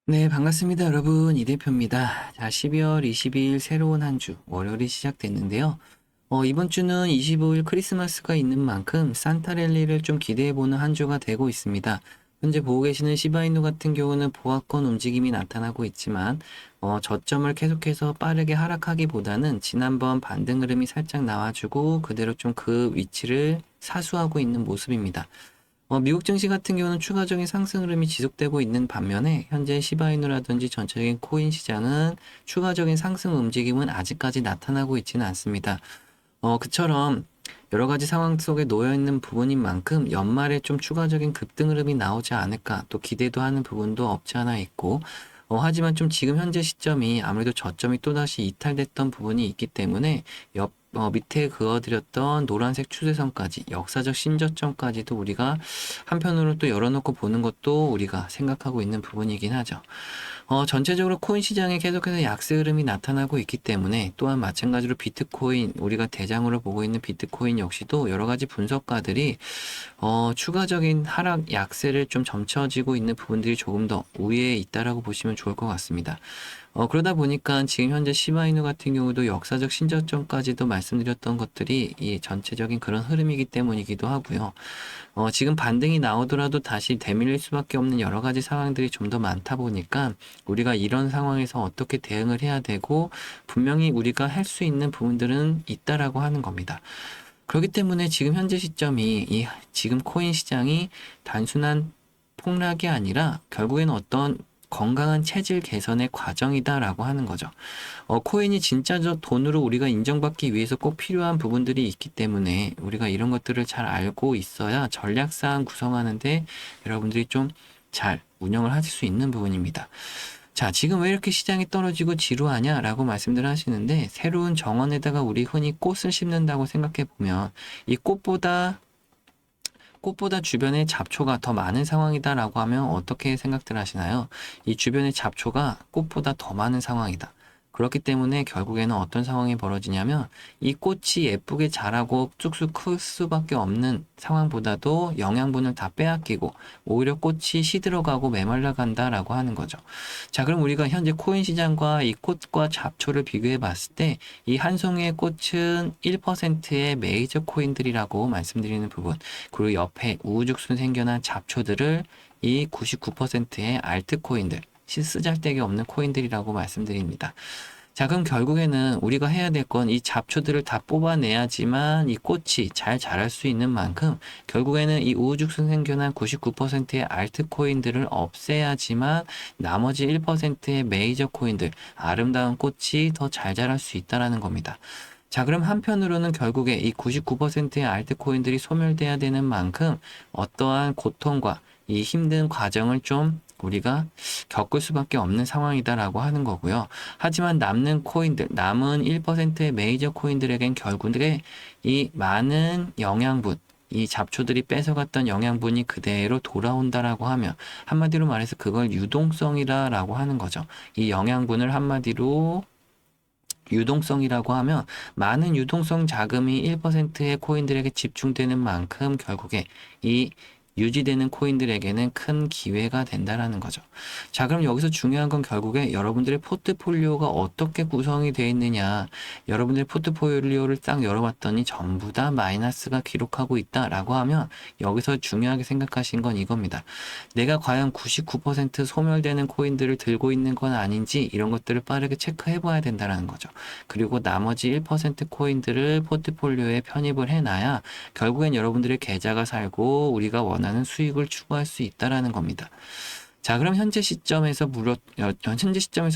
네, 반갑습니다, 여러분. 이 대표입니다. 자, 12월 22일 새로운 한 주, 월요일이 시작됐는데요. 이번 주는 25일 크리스마스가 있는 만큼 산타랠리를 좀 기대해보는 한 주가 되고 있습니다. 현재 보고 계시는 시바이누 같은 경우는 보합권 움직임이 나타나고 있지만, 저점을 계속해서 빠르게 하락하기보다는 지난번 반등 흐름이 살짝 나와주고 그대로 좀 그 위치를 사수하고 있는 모습입니다. 미국 증시 같은 경우는 추가적인 상승 흐름이 지속되고 있는 반면에 현재 시바이누라든지 전체적인 코인 시장은 추가적인 상승 움직임은 아직까지 나타나고 있지는 않습니다. 그처럼 여러 가지 상황 속에 놓여 있는 부분인 만큼 연말에 좀 추가적인 급등 흐름이 나오지 않을까 또 기대도 하는 부분도 없지 않아 있고, 하지만 좀 지금 현재 시점이 아무래도 저점이 또다시 이탈됐던 부분이 있기 때문에 밑에 그어드렸던 노란색 추세선까지 역사적 신저점까지도 우리가 한편으로 또 열어놓고 보는 것도 우리가 생각하고 있는 부분이긴 하죠. 전체적으로 코인 시장에 계속해서 약세 흐름이 나타나고 있기 때문에 또한 마찬가지로 비트코인, 우리가 대장으로 보고 있는 비트코인 역시도 여러 가지 분석가들이 추가적인 하락 약세를 좀 점쳐지고 있는 부분들이 조금 더 우위에 있다라고 보시면 좋을 것 같습니다. 그러다 보니까 지금 현재 시바이누 같은 경우도 역사적 신저점까지도 말씀드렸던 것들이 이 전체적인 그런 흐름이기 때문이기도 하고요. 지금 반등이 나오더라도 다시 되밀릴 수밖에 없는 여러 가지 상황들이 좀 더 많다 보니까 우리가 이런 상황에서 어떻게 대응을 해야 되고 분명히 우리가 할 수 있는 부분들은 있다라고 하는 겁니다. 그렇기 때문에 지금 현재 시점이 이 지금 코인 시장이 단순한 폭락이 아니라 결국에는 어떤 건강한 체질 개선의 과정이다라고 하는 거죠. 코인이 진짜 저 돈으로 우리가 인정받기 위해서 꼭 필요한 부분들이 있기 때문에 우리가 이런 것들을 잘 알고 있어야 전략상 구성하는데 여러분들이 좀 잘 운영을 하실 수 있는 부분입니다. 자, 지금 왜 이렇게 시장이 떨어지고 지루하냐라고 말씀들 하시는데 새로운 정원에다가 우리 흔히 꽃을 심는다고 생각해 보면 이 꽃보다 주변에 잡초가 더 많은 상황이다라고 하면 어떻게 생각들 하시나요? 이 주변의 잡초가 꽃보다 더 많은 상황이다. 그렇기 때문에 결국에는 어떤 상황이 벌어지냐면 이 꽃이 예쁘게 자라고 쑥쑥 클 수밖에 없는 상황보다도 영양분을 다 빼앗기고 오히려 꽃이 시들어가고 메말라 간다라고 하는 거죠. 자, 그럼 우리가 현재 코인 시장과 이 꽃과 잡초를 비교해 봤을 때 이 한 송이의 꽃은 1%의 메이저 코인들이라고 말씀드리는 부분, 그리고 옆에 우후죽순 생겨난 잡초들을 이 99%의 알트코인들, 쓰잘데기 없는 코인들이라고 말씀드립니다. 자, 그럼 결국에는 우리가 해야 될 건 이 잡초들을 다 뽑아내야지만 이 꽃이 잘 자랄 수 있는 만큼 결국에는 이 우후죽순 생겨난 99%의 알트코인들을 없애야지만 나머지 1%의 메이저 코인들, 아름다운 꽃이 더 잘 자랄 수 있다라는 겁니다. 자, 그럼 한편으로는 결국에 이 99%의 알트코인들이 소멸돼야 되는 만큼 어떠한 고통과 이 힘든 과정을 좀 우리가 겪을 수밖에 없는 상황이다라고 하는 거고요. 하지만 남는 코인들, 남은 1%의 메이저 코인들에겐 결국에 이 많은 영양분, 이 잡초들이 뺏어갔던 영양분이 그대로 돌아온다라고 하면 한마디로 말해서 그걸 유동성이라고 하는 거죠. 이 영양분을 한마디로 유동성이라고 하면 많은 유동성 자금이 1%의 코인들에게 집중되는 만큼 결국에 이 유지되는 코인들에게는 큰 기회가 된다라는 거죠. 자, 그럼 여기서 중요한 건 결국에 여러분들의 포트폴리오가 어떻게 구성이 되어 있느냐. 여러분들의 포트폴리오를 딱 열어봤더니 전부 다 마이너스가 기록하고 있다라고 하면 여기서 중요하게 생각하신 건 이겁니다. 내가 과연 99% 소멸되는 코인들을 들고 있는 건 아닌지 이런 것들을 빠르게 체크해 봐야 된다는 거죠. 그리고 나머지 1% 코인들을 포트폴리오에 편입을 해놔야 결국엔 여러분들의 계좌가 살고 우리가 원하는 수익을 추구할 수 있다라는 겁니다. 자, 그럼 현재 시점에서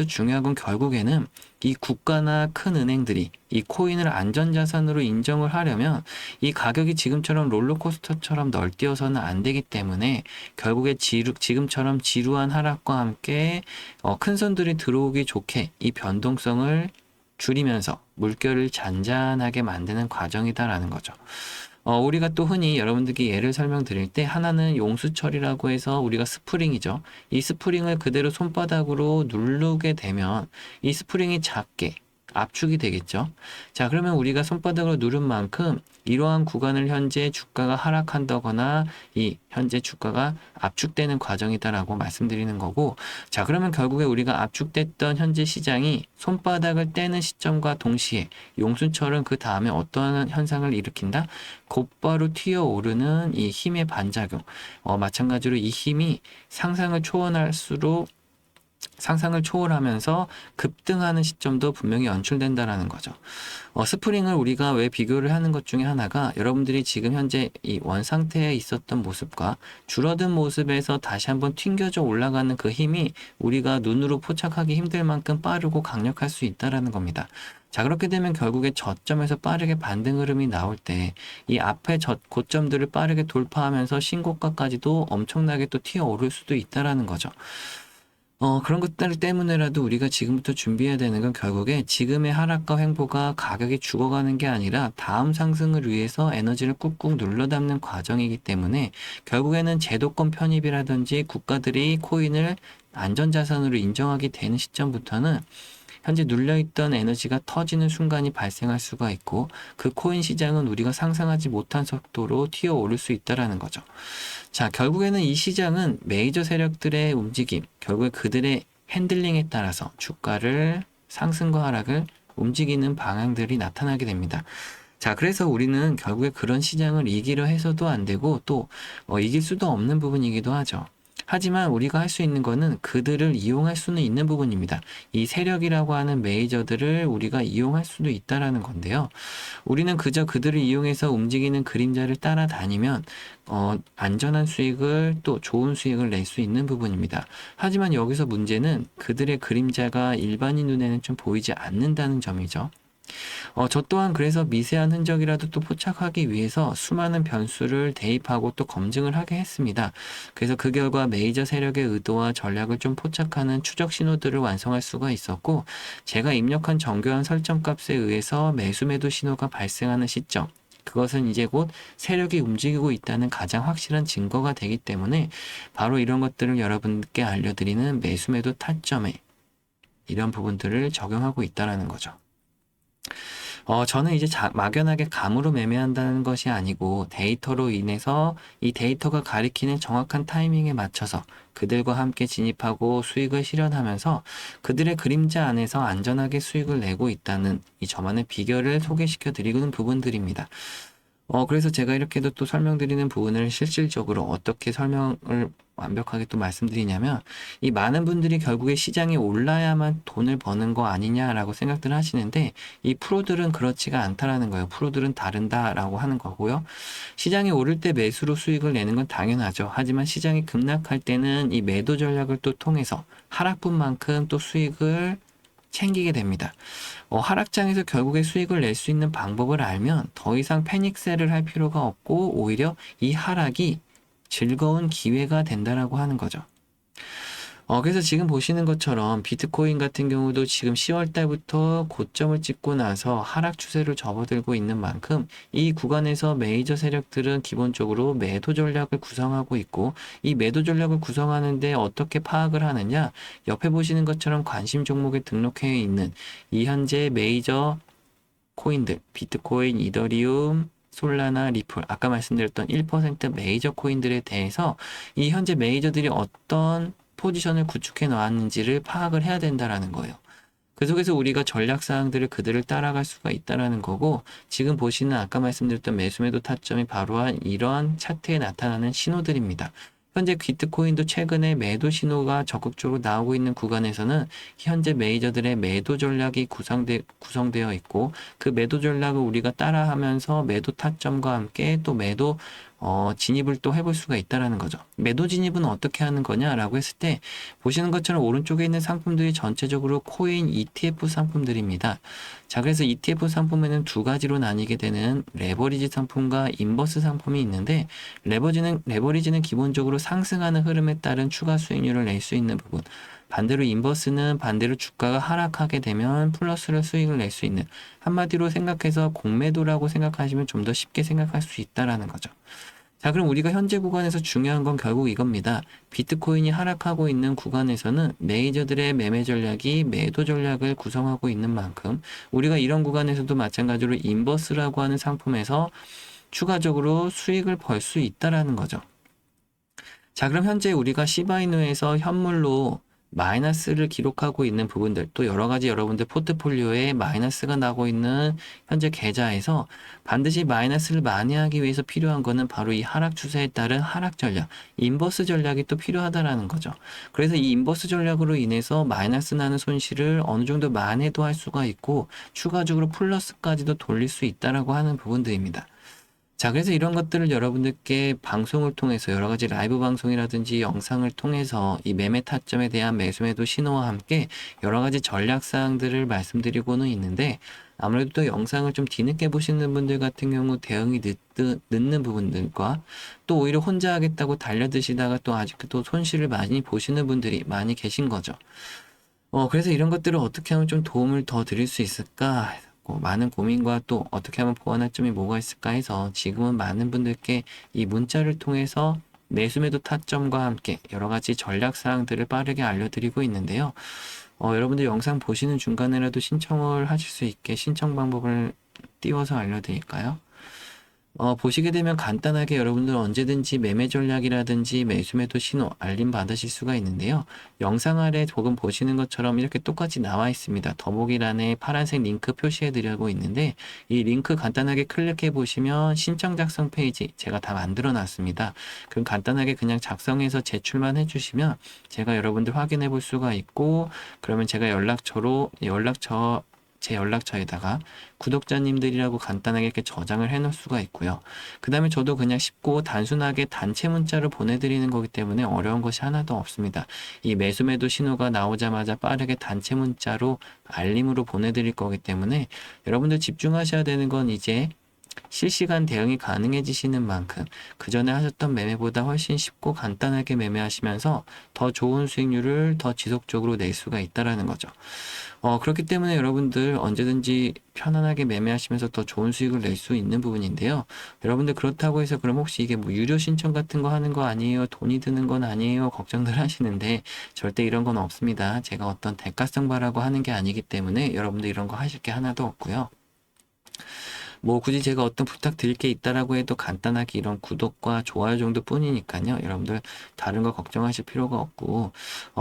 중요한 건 결국에는 이 국가나 큰 은행들이 이 코인을 안전자산으로 인정을 하려면 이 가격이 지금처럼 롤러코스터처럼 널뛰어서는 안 되기 때문에 결국에 지금처럼 지루한 하락과 함께 큰 손들이 들어오기 좋게 이 변동성을 줄이면서 물결을 잔잔하게 만드는 과정이다라는 거죠. 우리가 또 흔히 여러분들께 예를 설명드릴 때 하나는 용수철이라고 해서 우리가 스프링이죠. 이 스프링을 그대로 손바닥으로 누르게 되면 이 스프링이 작게 압축이 되겠죠. 자, 그러면 우리가 손바닥으로 누른 만큼 이러한 구간을 현재 주가가 하락한다거나 이 현재 주가가 압축되는 과정이다라고 말씀드리는 거고, 자, 그러면 결국에 우리가 압축됐던 현재 시장이 손바닥을 떼는 시점과 동시에 용순철은 그 다음에 어떠한 현상을 일으킨다? 곧바로 튀어오르는 이 힘의 반작용. 마찬가지로 이 힘이 상상을 초월하면서 급등하는 시점도 분명히 연출된다라는 거죠. 스프링을 우리가 왜 비교를 하는 것 중에 하나가 여러분들이 지금 현재 이 원 상태에 있었던 모습과 줄어든 모습에서 다시 한번 튕겨져 올라가는 그 힘이 우리가 눈으로 포착하기 힘들 만큼 빠르고 강력할 수 있다라는 겁니다. 자, 그렇게 되면 결국에 저점에서 빠르게 반등 흐름이 나올 때 이 앞에 고점들을 빠르게 돌파하면서 신고가까지도 엄청나게 또 튀어오를 수도 있다라는 거죠. 그런 것들 때문에라도 우리가 지금부터 준비해야 되는 건 결국에 지금의 하락과 횡보가 가격이 죽어가는 게 아니라 다음 상승을 위해서 에너지를 꾹꾹 눌러 담는 과정이기 때문에 결국에는 제도권 편입이라든지 국가들이 코인을 안전자산으로 인정하게 되는 시점부터는 현재 눌려있던 에너지가 터지는 순간이 발생할 수가 있고 그 코인 시장은 우리가 상상하지 못한 속도로 튀어오를 수 있다는 거죠. 자, 결국에는 이 시장은 메이저 세력들의 움직임, 결국에 그들의 핸들링에 따라서 주가를 상승과 하락을 움직이는 방향들이 나타나게 됩니다. 자, 그래서 우리는 결국에 그런 시장을 이기려 해서도 안 되고 또 이길 수도 없는 부분이기도 하죠. 하지만 우리가 할 수 있는 거는 그들을 이용할 수는 있는 부분입니다. 이 세력이라고 하는 메이저들을 우리가 이용할 수도 있다라는 건데요. 우리는 그저 그들을 이용해서 움직이는 그림자를 따라다니면 안전한 수익을 또 좋은 수익을 낼 수 있는 부분입니다. 하지만 여기서 문제는 그들의 그림자가 일반인 눈에는 좀 보이지 않는다는 점이죠. 저 또한 그래서 미세한 흔적이라도 또 포착하기 위해서 수많은 변수를 대입하고 또 검증을 하게 했습니다. 그래서 그 결과 메이저 세력의 의도와 전략을 좀 포착하는 추적 신호들을 완성할 수가 있었고, 제가 입력한 정교한 설정값에 의해서 매수 매도 신호가 발생하는 시점, 그것은 이제 곧 세력이 움직이고 있다는 가장 확실한 증거가 되기 때문에 바로 이런 것들을 여러분께 알려드리는 매수 매도 타점에 이런 부분들을 적용하고 있다는 거죠. 저는 이제 막연하게 감으로 매매한다는 것이 아니고 데이터로 인해서 이 데이터가 가리키는 정확한 타이밍에 맞춰서 그들과 함께 진입하고 수익을 실현하면서 그들의 그림자 안에서 안전하게 수익을 내고 있다는 이 저만의 비결을 소개시켜 드리는 부분들입니다. 그래서 제가 이렇게도 또 설명드리는 부분을 실질적으로 어떻게 설명을 완벽하게 또 말씀드리냐면, 이 많은 분들이 결국에 시장이 올라야만 돈을 버는 거 아니냐라고 생각들 하시는데, 이 프로들은 그렇지가 않다라는 거예요. 프로들은 다른다라고 하는 거고요. 시장이 오를 때 매수로 수익을 내는 건 당연하죠. 하지만 시장이 급락할 때는 이 매도 전략을 또 통해서 하락분만큼 또 수익을 챙기게 됩니다. 하락장에서 결국에 수익을 낼 수 있는 방법을 알면 더 이상 패닉셀을 할 필요가 없고 오히려 이 하락이 즐거운 기회가 된다라고 하는 거죠. 그래서 지금 보시는 것처럼 비트코인 같은 경우도 지금 10월 달부터 고점을 찍고 나서 하락 추세를 접어들고 있는 만큼 이 구간에서 메이저 세력들은 기본적으로 매도 전략을 구성하고 있고, 이 매도 전략을 구성하는데 어떻게 파악을 하느냐, 옆에 보시는 것처럼 관심 종목에 등록해 있는 이 현재 메이저 코인들, 비트코인, 이더리움, 솔라나, 리플, 아까 말씀드렸던 1% 메이저 코인들에 대해서 이 현재 메이저들이 어떤 포지션을 구축해 놓았는지를 파악을 해야 된다라는 거예요. 그 속에서 우리가 전략 사항들을 그들을 따라갈 수가 있다라는 거고, 지금 보시는 아까 말씀드렸던 매수매도 타점이 바로 이러한 차트에 나타나는 신호들입니다. 현재 비트코인도 최근에 매도 신호가 적극적으로 나오고 있는 구간에서는 현재 메이저들의 매도 전략이 구성되어 있고, 그 매도 전략을 우리가 따라하면서 매도 타점과 함께 또 매도 진입을 또 해볼 수가 있다라는 거죠. 매도 진입은 어떻게 하는 거냐라고 했을 때 보시는 것처럼 오른쪽에 있는 상품들이 전체적으로 코인 ETF 상품들입니다. 자, 그래서 ETF 상품에는 두 가지로 나뉘게 되는 레버리지 상품과 인버스 상품이 있는데, 레버리지는 기본적으로 상승하는 흐름에 따른 추가 수익률을 낼 수 있는 부분, 반대로 인버스는 반대로 주가가 하락하게 되면 플러스로 수익을 낼 수 있는, 한마디로 생각해서 공매도라고 생각하시면 좀 더 쉽게 생각할 수 있다라는 거죠. 자, 그럼 우리가 현재 구간에서 중요한 건 결국 이겁니다. 비트코인이 하락하고 있는 구간에서는 메이저들의 매매 전략이 매도 전략을 구성하고 있는 만큼 우리가 이런 구간에서도 마찬가지로 인버스라고 하는 상품에서 추가적으로 수익을 벌 수 있다라는 거죠. 자, 그럼 현재 우리가 시바이누에서 현물로 마이너스를 기록하고 있는 부분들, 또 여러 가지 여러분들 포트폴리오에 마이너스가 나고 있는 현재 계좌에서 반드시 마이너스를 만회하기 위해서 필요한 거는 바로 이 하락 추세에 따른 하락 전략, 인버스 전략이 또 필요하다라는 거죠. 그래서 이 인버스 전략으로 인해서 마이너스 나는 손실을 어느 정도 만회도 할 수가 있고 추가적으로 플러스까지도 돌릴 수 있다라고 하는 부분들입니다. 자, 그래서 이런 것들을 여러분들께 방송을 통해서 여러 가지 라이브 방송이라든지 영상을 통해서 이 매매 타점에 대한 매수매도 신호와 함께 여러 가지 전략 사항들을 말씀드리고는 있는데 아무래도 또 영상을 좀 뒤늦게 보시는 분들 같은 경우 대응이 늦는 부분들과 또 오히려 혼자 하겠다고 달려드시다가 또 아직도 손실을 많이 보시는 분들이 많이 계신 거죠. 그래서 이런 것들을 어떻게 하면 좀 도움을 더 드릴 수 있을까? 많은 고민과 또 어떻게 하면 보완할 점이 뭐가 있을까 해서 지금은 많은 분들께 이 문자를 통해서 매수매도 타점과 함께 여러 가지 전략 사항들을 빠르게 알려드리고 있는데요. 여러분들 영상 보시는 중간에라도 신청을 하실 수 있게 신청 방법을 띄워서 알려드릴까요? 보시게 되면 간단하게 여러분들 언제든지 매매 전략이라든지 매수매도 신호 알림 받으실 수가 있는데요. 영상 아래 조금 보시는 것처럼 이렇게 똑같이 나와 있습니다. 더보기란에 파란색 링크 표시해 드리고 있는데 이 링크 간단하게 클릭해 보시면 신청 작성 페이지 제가 다 만들어 놨습니다. 그럼 간단하게 그냥 작성해서 제출만 해주시면 제가 여러분들 확인해 볼 수가 있고 그러면 제가 제 연락처에다가 구독자님들이라고 간단하게 이렇게 저장을 해 놓을 수가 있고요. 그 다음에 저도 그냥 쉽고 단순하게 단체 문자를 보내드리는 거기 때문에 어려운 것이 하나도 없습니다. 이 매수매도 신호가 나오자마자 빠르게 단체 문자로 알림으로 보내드릴 거기 때문에 여러분들 집중하셔야 되는 건 이제 실시간 대응이 가능해지시는 만큼 그 전에 하셨던 매매보다 훨씬 쉽고 간단하게 매매하시면서 더 좋은 수익률을 더 지속적으로 낼 수가 있다라는 거죠. 그렇기 때문에 여러분들 언제든지 편안하게 매매하시면서 더 좋은 수익을 낼 수 있는 부분인데요. 여러분들 그렇다고 해서 그럼 혹시 이게 뭐 유료 신청 같은 거 하는 거 아니에요? 돈이 드는 건 아니에요? 걱정들 하시는데 절대 이런 건 없습니다. 제가 어떤 대가성 바라고 하는 게 아니기 때문에 여러분들 이런 거 하실 게 하나도 없고요. 뭐 굳이 제가 어떤 부탁 드릴 게 있다라고 해도 간단하게 이런 구독과 좋아요 정도 뿐이니까요. 여러분들 다른 거 걱정하실 필요가 없고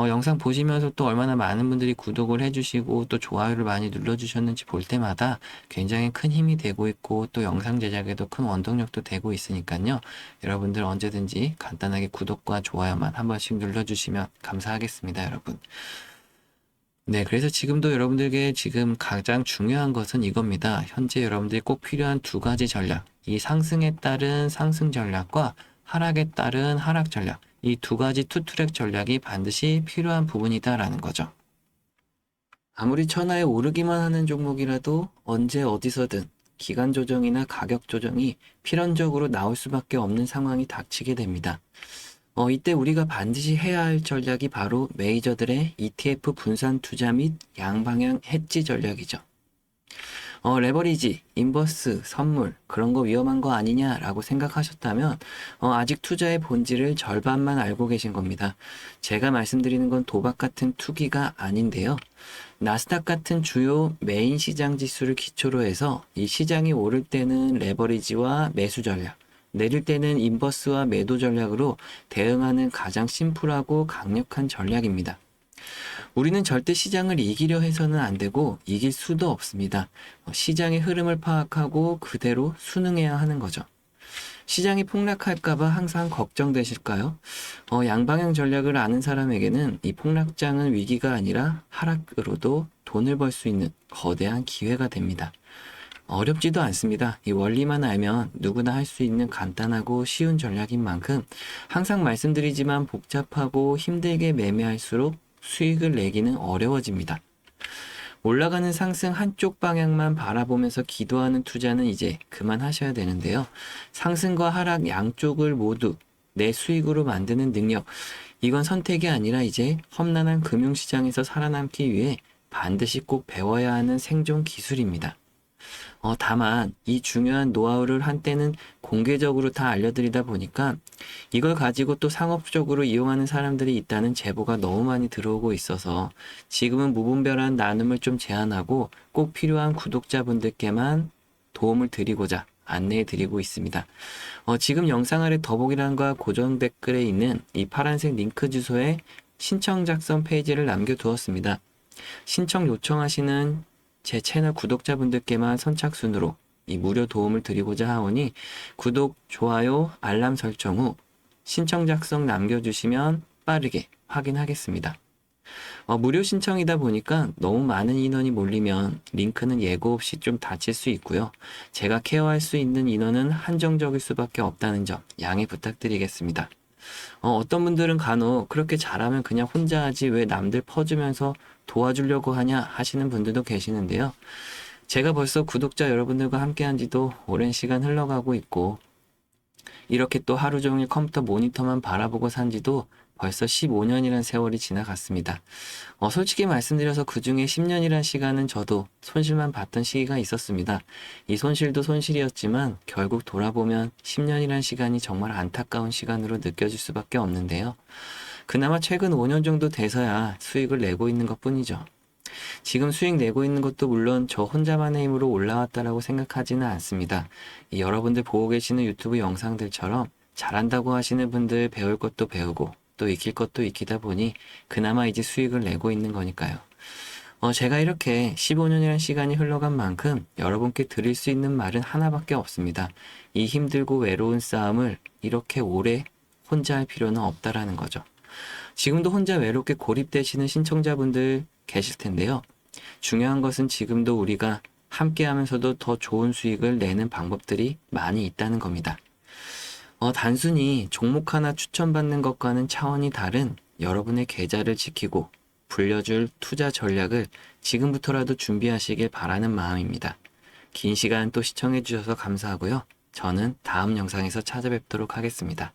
영상 보시면서 또 얼마나 많은 분들이 구독을 해주시고 또 좋아요를 많이 눌러주셨는지 볼 때마다 굉장히 큰 힘이 되고 있고 또 영상 제작에도 큰 원동력도 되고 있으니까요. 여러분들 언제든지 간단하게 구독과 좋아요만 한 번씩 눌러주시면 감사하겠습니다, 여러분. 네, 그래서 지금도 여러분들에게 지금 가장 중요한 것은 이겁니다. 현재 여러분들이 꼭 필요한 두 가지 전략. 이 상승에 따른 상승 전략과 하락에 따른 하락 전략. 이 두 가지 투트랙 전략이 반드시 필요한 부분이다라는 거죠. 아무리 천하에 오르기만 하는 종목이라도 언제 어디서든 기간 조정이나 가격 조정이 필연적으로 나올 수밖에 없는 상황이 닥치게 됩니다. 이때 우리가 반드시 해야 할 전략이 바로 메이저들의 ETF 분산 투자 및 양방향 해지 전략이죠. 레버리지, 인버스, 선물, 그런 거 위험한 거 아니냐라고 생각하셨다면, 아직 투자의 본질을 절반만 알고 계신 겁니다. 제가 말씀드리는 건 도박 같은 투기가 아닌데요. 나스닥 같은 주요 메인 시장 지수를 기초로 해서 이 시장이 오를 때는 레버리지와 매수 전략, 내릴 때는 인버스와 매도 전략으로 대응하는 가장 심플하고 강력한 전략입니다. 우리는 절대 시장을 이기려 해서는 안 되고 이길 수도 없습니다. 시장의 흐름을 파악하고 그대로 순응해야 하는 거죠. 시장이 폭락할까봐 항상 걱정되실까요? 양방향 전략을 아는 사람에게는 이 폭락장은 위기가 아니라 하락으로도 돈을 벌 수 있는 거대한 기회가 됩니다. 어렵지도 않습니다. 이 원리만 알면 누구나 할 수 있는 간단하고 쉬운 전략인 만큼 항상 말씀드리지만 복잡하고 힘들게 매매할수록 수익을 내기는 어려워집니다. 올라가는 상승 한쪽 방향만 바라보면서 기도하는 투자는 이제 그만하셔야 되는데요. 상승과 하락 양쪽을 모두 내 수익으로 만드는 능력, 이건 선택이 아니라 이제 험난한 금융시장에서 살아남기 위해 반드시 꼭 배워야 하는 생존 기술입니다. 다만 이 중요한 노하우를 한때는 공개적으로 다 알려드리다 보니까 이걸 가지고 또 상업적으로 이용하는 사람들이 있다는 제보가 너무 많이 들어오고 있어서 지금은 무분별한 나눔을 좀 제한하고 꼭 필요한 구독자분들께만 도움을 드리고자 안내해 드리고 있습니다. 지금 영상 아래 더보기란과 고정 댓글에 있는 이 파란색 링크 주소에 신청 작성 페이지를 남겨두었습니다. 신청 요청하시는 제 채널 구독자분들께만 선착순으로 이 무료 도움을 드리고자 하오니 구독, 좋아요, 알람 설정 후 신청 작성 남겨주시면 빠르게 확인하겠습니다. 무료 신청이다 보니까 너무 많은 인원이 몰리면 링크는 예고 없이 좀 닫힐 수 있고요. 제가 케어할 수 있는 인원은 한정적일 수밖에 없다는 점 양해 부탁드리겠습니다. 어떤 분들은 간혹 그렇게 잘하면 그냥 혼자 하지 왜 남들 퍼주면서 도와주려고 하냐 하시는 분들도 계시는데요. 제가 벌써 구독자 여러분들과 함께한 지도 오랜 시간 흘러가고 있고 이렇게 또 하루 종일 컴퓨터 모니터만 바라보고 산 지도 벌써 15년이란 세월이 지나갔습니다. 솔직히 말씀드려서 그 중에 10년이란 시간은 저도 손실만 봤던 시기가 있었습니다. 이 손실도 손실이었지만 결국 돌아보면 10년이란 시간이 정말 안타까운 시간으로 느껴질 수밖에 없는데요. 그나마 최근 5년 정도 돼서야 수익을 내고 있는 것 뿐이죠. 지금 수익 내고 있는 것도 물론 저 혼자만의 힘으로 올라왔다라고 생각하지는 않습니다. 여러분들 보고 계시는 유튜브 영상들처럼 잘한다고 하시는 분들 배울 것도 배우고 또 익힐 것도 익히다 보니 그나마 이제 수익을 내고 있는 거니까요. 제가 이렇게 15년이라는 시간이 흘러간 만큼 여러분께 드릴 수 있는 말은 하나밖에 없습니다. 이 힘들고 외로운 싸움을 이렇게 오래 혼자 할 필요는 없다라는 거죠. 지금도 혼자 외롭게 고립되시는 신청자분들 계실 텐데요. 중요한 것은 지금도 우리가 함께 하면서도 더 좋은 수익을 내는 방법들이 많이 있다는 겁니다. 단순히 종목 하나 추천받는 것과는 차원이 다른 여러분의 계좌를 지키고 불려줄 투자 전략을 지금부터라도 준비하시길 바라는 마음입니다. 긴 시간 또 시청해 주셔서 감사하고요. 저는 다음 영상에서 찾아뵙도록 하겠습니다.